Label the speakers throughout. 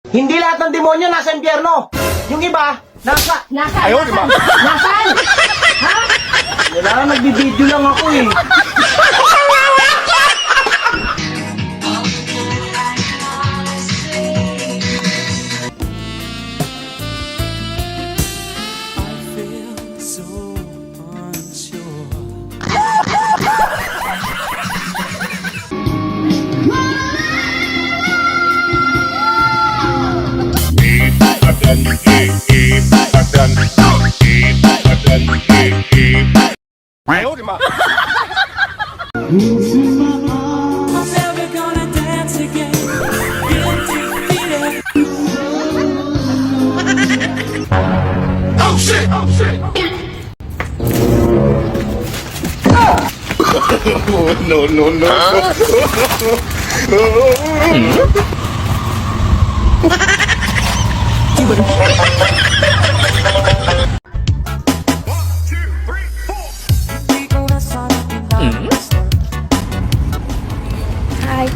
Speaker 1: Hindi lahat ng demonyo nasa impyerno. Yung iba, nasa...
Speaker 2: Ayaw, di ba?
Speaker 1: Nasaan? Ha? Wala, nagbibideo lang ako eh.
Speaker 2: Ayaw, di ba? Oh shit! Oh shit! No, no, no.
Speaker 3: Hi.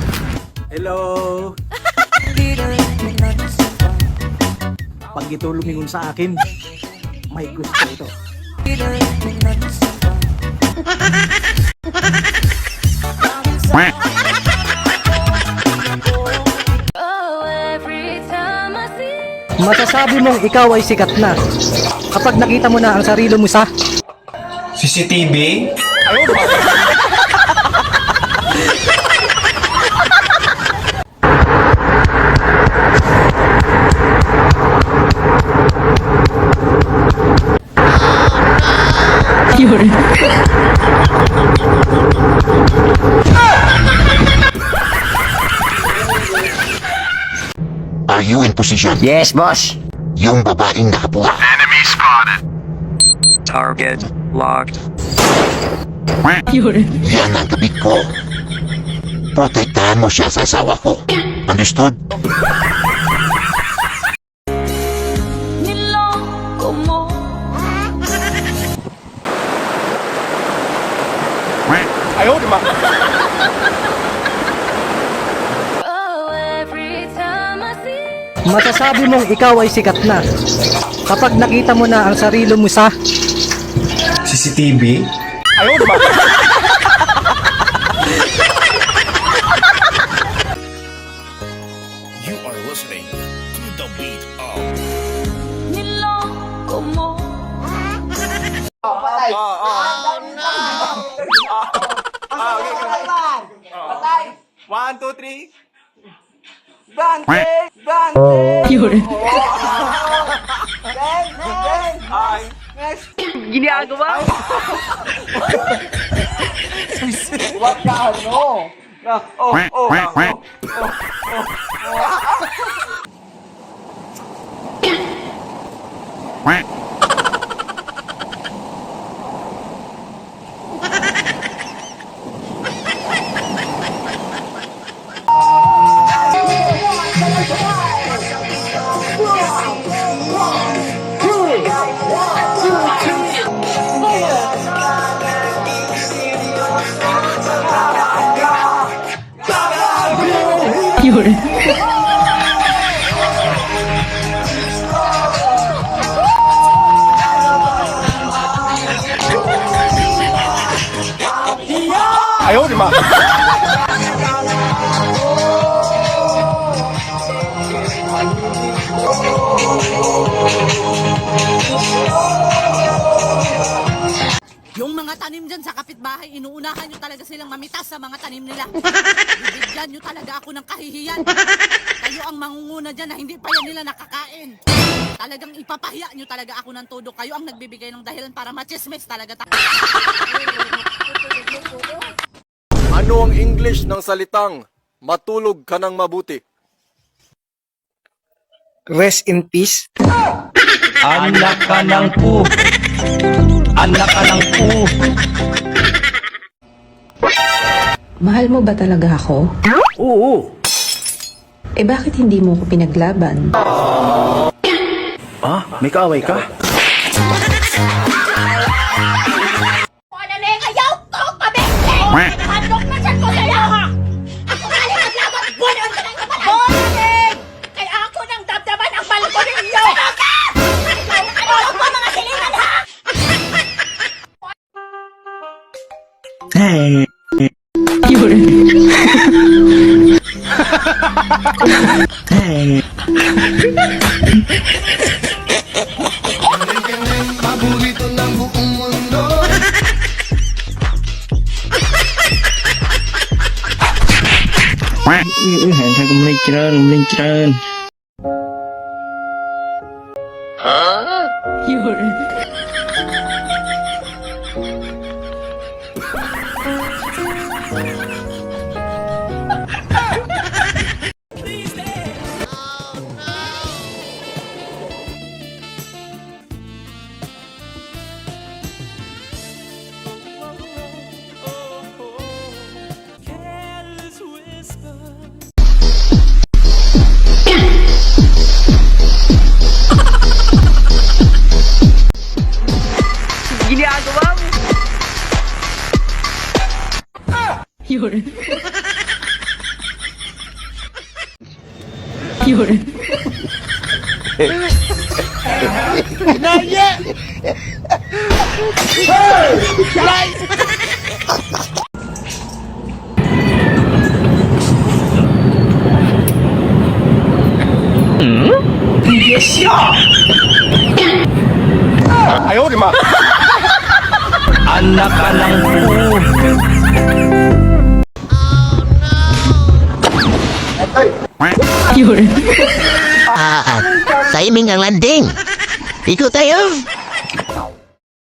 Speaker 1: Hello. Pag ito lumingon sa akin, may gusto ito.
Speaker 4: Masasabi mong ikaw ay sikat na kapag nakita mo na ang sarili mo sa
Speaker 5: CCTV?
Speaker 2: Ayaw, di ba?
Speaker 6: Are you in position?
Speaker 4: Yes, boss.
Speaker 6: Yung babaeng nakapula.
Speaker 5: Target locked.
Speaker 6: Yan ang gabi ko. Protektahan mo siya sa asawa ko. Understood?
Speaker 2: Ayaw, di ba?
Speaker 4: Masasabi mong ikaw ay sikat na kapag nakita mo na ang sarili mo sa
Speaker 5: CCTV?
Speaker 2: Ayaw, di ba?
Speaker 7: You are listening to the beat of
Speaker 2: One, two, three. Ayaw, di ba?
Speaker 8: Yung mga tanim dyan sa kapitbahay, inuunahan nyo talaga silang mamitas sa mga tanim nila. Bibigyan nyo talaga ako ng kahihiyan. Kayo ang mangunguna dyan na hindi pa yan nila nakakain. Talagang ipapahiya nyo talaga ako ng todo. Kayo ang nagbibigay ng dahilan para machismis talaga.
Speaker 2: Ano ang English ng salitang matulog ka ng mabuti?
Speaker 4: rest in peace.
Speaker 5: Anak ka ng pu. Anak ka ng pu.
Speaker 3: Mahal mo ba talaga ako?
Speaker 1: Oo.
Speaker 3: Eh bakit hindi mo ko pinaglaban?
Speaker 1: Ah, may kaaway ka?
Speaker 8: Handok na siya ko sa'yo ha! Ako galing maglaban! Buwan ka ng kapatid! Kaya ako nang
Speaker 5: Anak ka ng po.
Speaker 6: Timing ang landing. Ikot tayo.